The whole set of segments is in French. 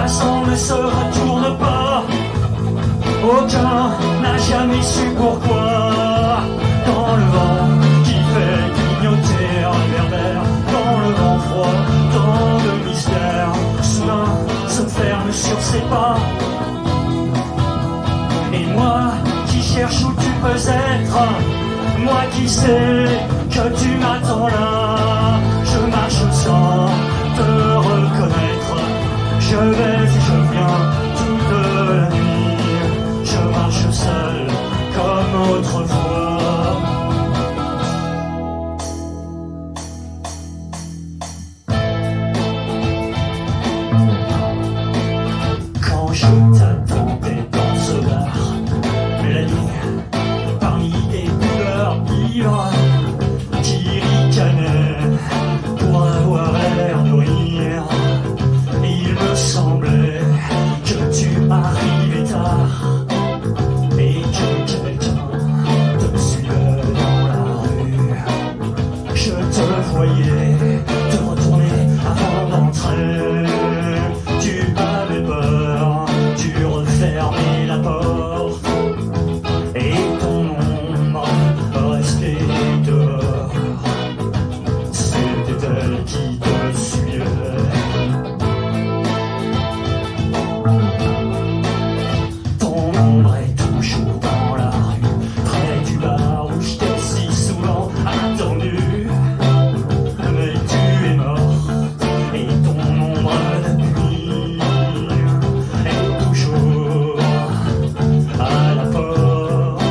passant ne se retourne pas. Aucun n'a jamais su pourquoi. Dans le vent qui fait clignoter un réverbère, dans le vent froid, tant de mystères, soudain se ferme sur ses pas. Et moi qui cherche où tu peux être, moi qui sais que tu m'attends là, je marche sans te reconnaître, je vais et je viens toute la nuit, je marche seul comme autrefois. Quand je t'attendais dans ce bar, la nuit, parmi des couleurs ivres qui ricanaient pour avoir l'air de rire, il me semblait que tu arrivais tard et que quelqu'un te suivait dans la rue. Je te voyais te retourner avant d'entrer, tu avais peur, tu refermais la porte et ton ombre restait dehors. C'était elle qui te suivait. Ton ombre est toujours dans la rue, près du bar où je t'ai si souvent attendu. Mais tu es mort et ton ombre depuis est toujours à la porte.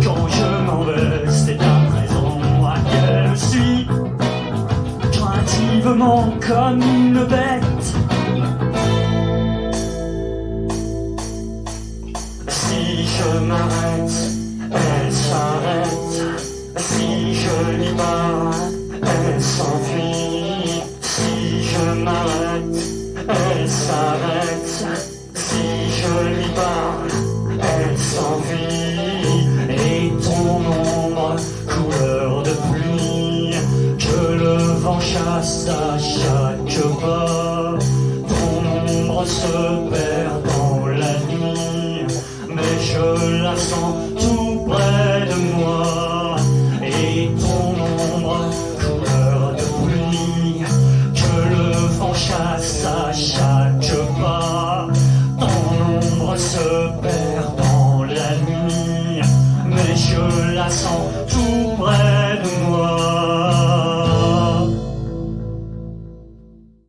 Quand je m'en vais, c'est à présent à qu'elle me suit, craintivement comme une bête. Si je m'arrête, elle s'arrête. Si je lui parle, elle s'enfuit. Si je m'arrête, elle s'arrête. Si je lui parle, elle s'enfuit. Et ton ombre, couleur de pluie, que le vent chasse à chaque pas. Ton ombre se perd dans la nuit, mais je la sens tout près de moi. Et ton ombre, couleur de pluie, que le vent chasse à chaque pas. Ton ombre se perd